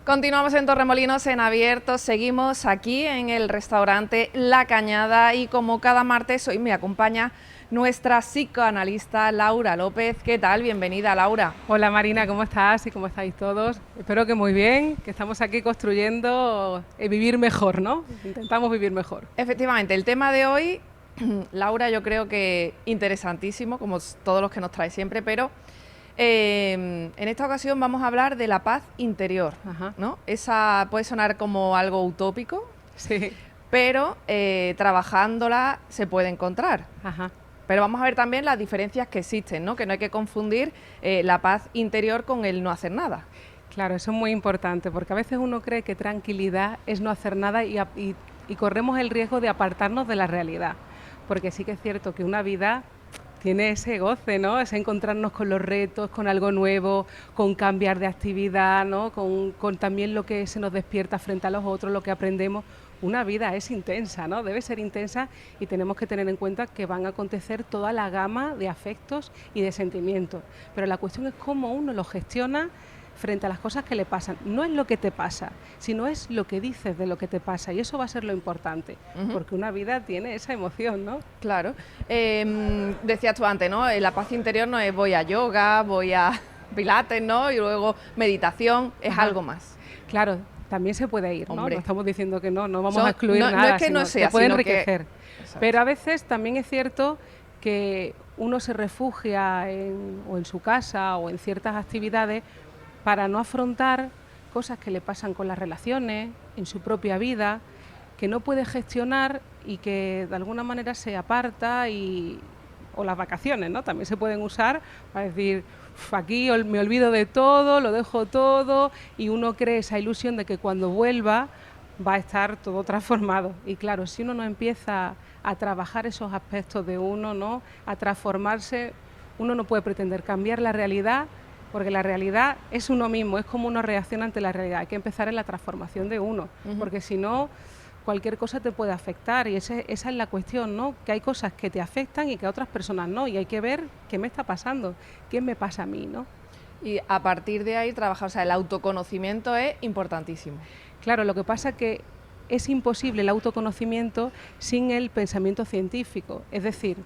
Continuamos en Torremolinos en abierto, seguimos aquí en el restaurante La Cañada y como cada martes hoy me acompaña nuestra psicoanalista Laura López. ¿Qué tal? Bienvenida, Laura. Hola Marina, ¿cómo estás y cómo estáis todos? Espero que muy bien, que estamos aquí construyendo vivir mejor, ¿no? Intentamos vivir mejor. Efectivamente, el tema de hoy, Laura, yo creo que interesantísimo, como todos los que nos trae siempre, pero en esta ocasión vamos a hablar de la paz interior, ¿no? Esa puede sonar como algo utópico, sí, pero trabajándola se puede encontrar. Ajá. Pero vamos a ver también las diferencias que existen, ¿no? Que no hay que confundir la paz interior con el no hacer nada. Claro, eso es muy importante, porque a veces uno cree que tranquilidad es no hacer nada y corremos el riesgo de apartarnos de la realidad, porque sí que es cierto que una vida tiene ese goce, ¿no? Es encontrarnos con los retos, con algo nuevo, con cambiar de actividad, ¿no? Con también lo que se nos despierta frente a los otros, lo que aprendemos. Una vida es intensa, ¿no? Debe ser intensa y tenemos que tener en cuenta que van a acontecer toda la gama de afectos y de sentimientos. Pero la cuestión es cómo uno lo gestiona frente a las cosas que le pasan. No es lo que te pasa, sino es lo que dices de lo que te pasa, y eso va a ser lo importante, porque una vida tiene esa emoción, ¿no? Claro. Decías tú antes, ¿no? La paz interior no es voy a yoga, voy a pilates, ¿no? Y luego meditación, es algo más. Claro, también se puede ir, ¿no? Hombre. No estamos diciendo que no vamos a excluir nada, no es que no sea, te puede sino enriquecer. Que... Pero a veces también es cierto que uno se refugia o en su casa o en ciertas actividades para no afrontar cosas que le pasan con las relaciones, en su propia vida, que no puede gestionar y que de alguna manera se aparta o las vacaciones, ¿no? También se pueden usar para decir, aquí me olvido de todo, lo dejo todo, y uno cree esa ilusión de que cuando vuelva va a estar todo transformado. Y claro, si uno no empieza a trabajar esos aspectos de uno, ¿no? A transformarse, uno no puede pretender cambiar la realidad, porque la realidad es uno mismo, es como uno reacciona ante la realidad. Hay que empezar en la transformación de uno, porque si no, cualquier cosa te puede afectar, y esa es la cuestión, ¿no? Que hay cosas que te afectan y que a otras personas no, y hay que ver qué me está pasando, qué me pasa a mí, ¿no? Y a partir de ahí trabajar, o sea, el autoconocimiento es importantísimo. Claro, lo que pasa es que es imposible el autoconocimiento sin el pensamiento científico, es decir,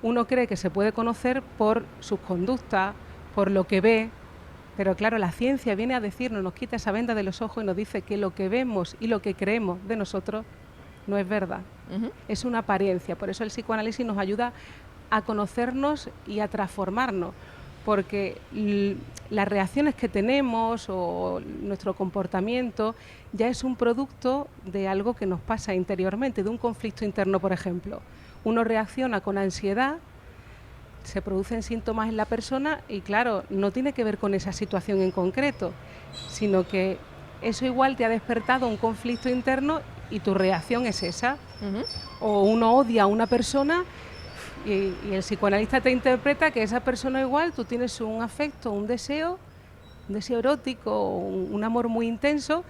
uno cree que se puede conocer por sus conductas, por lo que ve, pero claro, la ciencia viene a decirnos, nos quita esa venda de los ojos y nos dice que lo que vemos y lo que creemos de nosotros no es verdad, es una apariencia. Por eso el psicoanálisis nos ayuda a conocernos y a transformarnos, porque las reacciones que tenemos o nuestro comportamiento ya es un producto de algo que nos pasa interiormente, de un conflicto interno, por ejemplo. Uno reacciona con ansiedad, se producen síntomas en la persona y claro, no tiene que ver con esa situación en concreto, sino que eso igual te ha despertado un conflicto interno y tu reacción es esa. O uno odia a una persona y el psicoanalista te interpreta que esa persona igual, tú tienes un afecto, un deseo erótico, un amor muy intenso,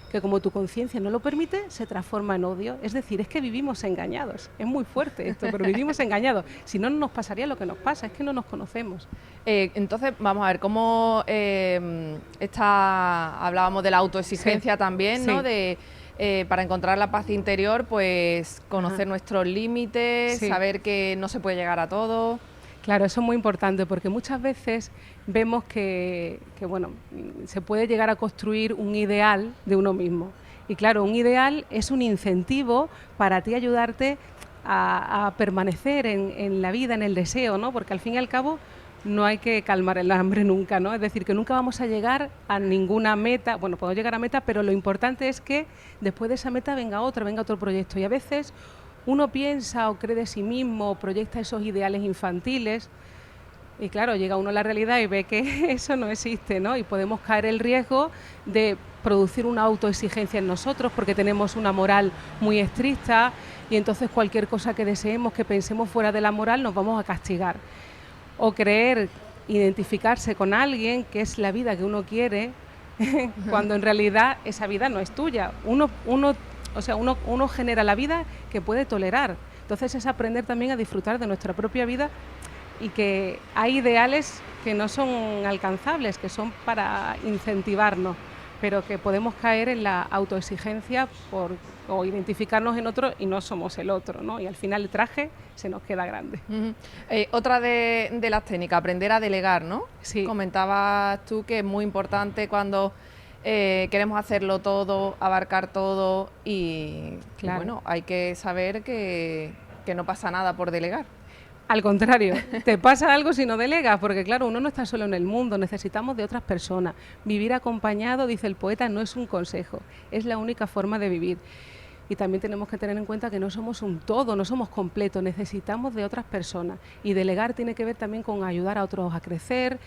que como tu conciencia no lo permite, se transforma en odio. Es decir, es que vivimos engañados. Es muy fuerte esto, pero vivimos engañados. Si no, no nos pasaría lo que nos pasa, es que no nos conocemos. Entonces, vamos a ver, cómo hablábamos de la autoexigencia también, ¿no? Para encontrar la paz interior, pues conocer nuestros límites, saber que no se puede llegar a todo. Claro, eso es muy importante porque muchas veces vemos que bueno, se puede llegar a construir un ideal de uno mismo. Y claro, un ideal es un incentivo para ti ayudarte a permanecer en la vida, en el deseo, ¿no? Porque al fin y al cabo no hay que calmar el hambre nunca, ¿no? Es decir, que nunca vamos a llegar a ninguna meta. Bueno, podemos llegar a meta, pero lo importante es que después de esa meta venga otro proyecto. Y a veces uno piensa o cree de sí mismo o proyecta esos ideales infantiles y claro, llega uno a la realidad y ve que eso no existe, ¿no? Y podemos caer el riesgo de producir una autoexigencia en nosotros porque tenemos una moral muy estricta y entonces cualquier cosa que deseemos, que pensemos fuera de la moral, nos vamos a castigar. O creer, identificarse con alguien que es la vida que uno quiere cuando en realidad esa vida no es tuya. Uno genera la vida que puede tolerar. Entonces es aprender también a disfrutar de nuestra propia vida y que hay ideales que no son alcanzables, que son para incentivarnos. pero que podemos caer en la autoexigencia o identificarnos en otro y no somos el otro, ¿no? Y al final el traje se nos queda grande. Otra de las técnicas, aprender a delegar, ¿no? Sí. Comentabas tú que es muy importante cuando queremos hacerlo todo, abarcar todo y bueno, hay que saber que no pasa nada por delegar. Al contrario, te pasa algo si no delegas, porque claro, uno no está solo en el mundo, necesitamos de otras personas. Vivir acompañado, dice el poeta, no es un consejo, es la única forma de vivir. Y también tenemos que tener en cuenta que no somos un todo, no somos completos, necesitamos de otras personas. Y delegar tiene que ver también con ayudar a otros a crecer,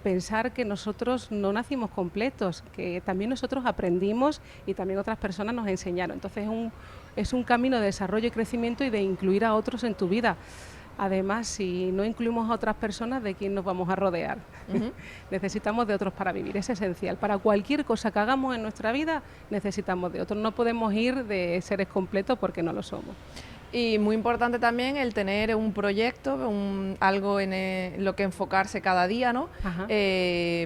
pensar que nosotros no nacimos completos, que también nosotros aprendimos y también otras personas nos enseñaron. Entonces es un camino de desarrollo y crecimiento y de incluir a otros en tu vida. Además, si no incluimos a otras personas, ¿de quién nos vamos a rodear? Necesitamos de otros para vivir, es esencial. Para cualquier cosa que hagamos en nuestra vida, necesitamos de otros. No podemos ir de seres completos porque no lo somos. Y muy importante también el tener un proyecto, algo en lo que enfocarse cada día, ¿no?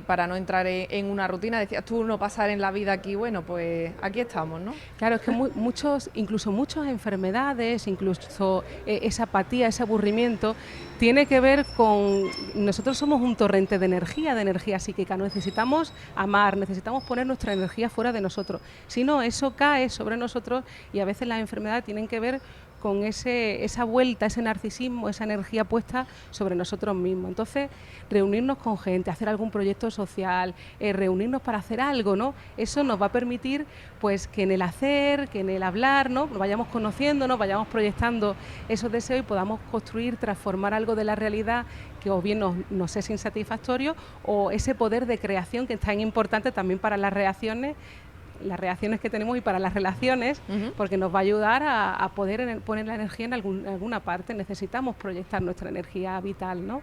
Para no entrar en una rutina. Decías tú, no pasar en la vida aquí, bueno, pues aquí estamos, ¿no? Claro, es que incluso muchas enfermedades, incluso esa apatía, ese aburrimiento, tiene que ver con... Nosotros somos un torrente de energía psíquica, necesitamos amar, necesitamos poner nuestra energía fuera de nosotros. Si no, eso cae sobre nosotros y a veces las enfermedades tienen que ver con esa vuelta, ese narcisismo, esa energía puesta sobre nosotros mismos. Entonces, reunirnos con gente, hacer algún proyecto social, reunirnos para hacer algo, ¿no? Eso nos va a permitir, pues, que en el hacer, que en el hablar, ¿no? Nos vayamos conociendo, nos vayamos proyectando esos deseos y podamos construir, transformar algo de la realidad que o bien nos es insatisfactorio o ese poder de creación que es tan importante también para las reacciones que tenemos y para las relaciones, porque nos va a ayudar a poder poner la energía en alguna parte. Necesitamos proyectar nuestra energía vital, ¿no?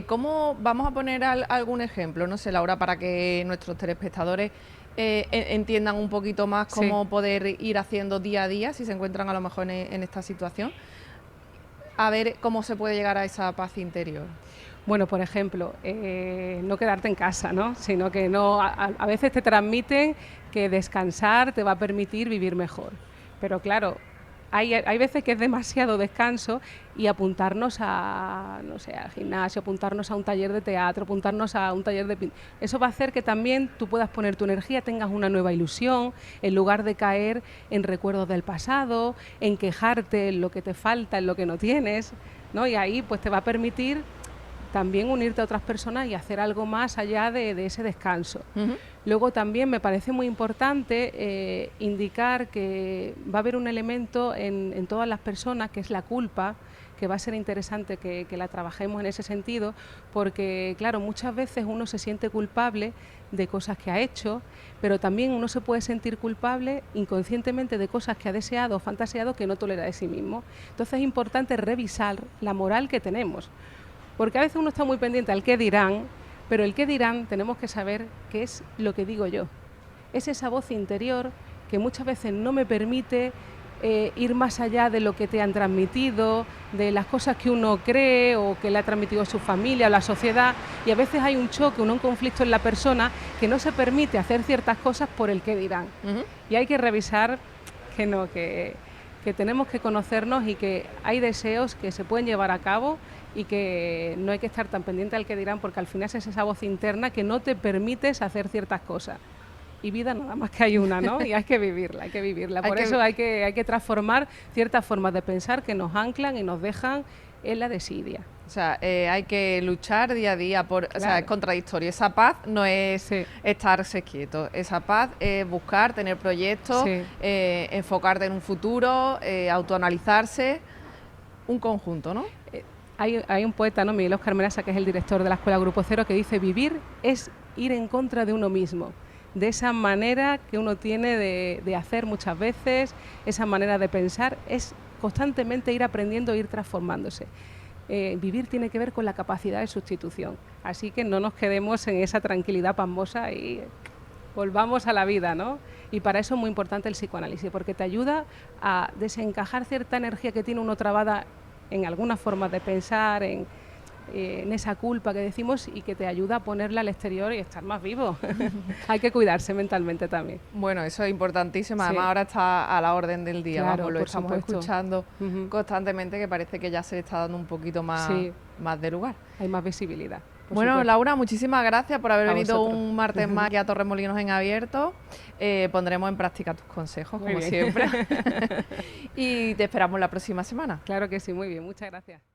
¿Cómo vamos a poner algún ejemplo, no sé, Laura, para que nuestros telespectadores entiendan un poquito más cómo poder ir haciendo día a día si se encuentran a lo mejor en esta situación? A ver cómo se puede llegar a esa paz interior. Bueno, por ejemplo, no quedarte en casa, ¿no? Sino que a veces te transmiten que descansar te va a permitir vivir mejor. Pero claro, hay veces que es demasiado descanso y apuntarnos al gimnasio, apuntarnos a un taller de teatro, apuntarnos a un taller de pintura. Eso va a hacer que también tú puedas poner tu energía, tengas una nueva ilusión, en lugar de caer en recuerdos del pasado, en quejarte en lo que te falta, en lo que no tienes, ¿no? Y ahí pues te va a permitir también unirte a otras personas y hacer algo más allá de ese descanso. Luego también me parece muy importante indicar que va a haber un elemento en todas las personas que es la culpa, que va a ser interesante que la trabajemos en ese sentido, porque claro, muchas veces uno se siente culpable de cosas que ha hecho, pero también uno se puede sentir culpable inconscientemente de cosas que ha deseado o fantaseado que no tolera de sí mismo. Entonces es importante revisar la moral que tenemos, porque a veces uno está muy pendiente al qué dirán, pero el qué dirán tenemos que saber qué es lo que digo yo. Es esa voz interior que muchas veces no me permite ir más allá de lo que te han transmitido, de las cosas que uno cree o que le ha transmitido su familia o la sociedad, y a veces hay un choque, un conflicto en la persona que no se permite hacer ciertas cosas por el qué dirán. Y hay que revisar que tenemos que conocernos y que hay deseos que se pueden llevar a cabo y que no hay que estar tan pendiente al que dirán, porque al final es esa voz interna que no te permites hacer ciertas cosas. Y vida nada más que hay una, ¿no? Y hay que vivirla, hay que vivirla. Por eso hay que transformar ciertas formas de pensar que nos anclan y nos dejan en la desidia. O sea, hay que luchar día a día por... Claro. O sea, es contradictorio. Esa paz no es estarse quieto. Esa paz es buscar, tener proyectos, enfocarte en un futuro, autoanalizarse. Un conjunto, ¿no? Hay un poeta, ¿no? Miguel Óscar Menasa, que es el director de la Escuela Grupo Cero, que dice: vivir es ir en contra de uno mismo, de esa manera que uno tiene de hacer muchas veces, esa manera de pensar, es constantemente ir aprendiendo, ir transformándose. Vivir tiene que ver con la capacidad de sustitución, así que no nos quedemos en esa tranquilidad pasmosa y volvamos a la vida, ¿no? Y para eso es muy importante el psicoanálisis, porque te ayuda a desencajar cierta energía que tiene uno trabada en algunas formas de pensar, en en esa culpa que decimos y que te ayuda a ponerla al exterior y estar más vivo. Hay que cuidarse mentalmente también. Bueno, eso es importantísimo. Además, ahora está a la orden del día. Claro, vamos, lo estamos escuchando constantemente, que parece que ya se le está dando un poquito más, más de lugar. Hay más visibilidad. Bueno, supuesto. Laura, muchísimas gracias por haber venido un martes más aquí a Torremolinos en Abierto. Pondremos en práctica tus consejos, como siempre. Y te esperamos la próxima semana. Claro que sí, muy bien. Muchas gracias.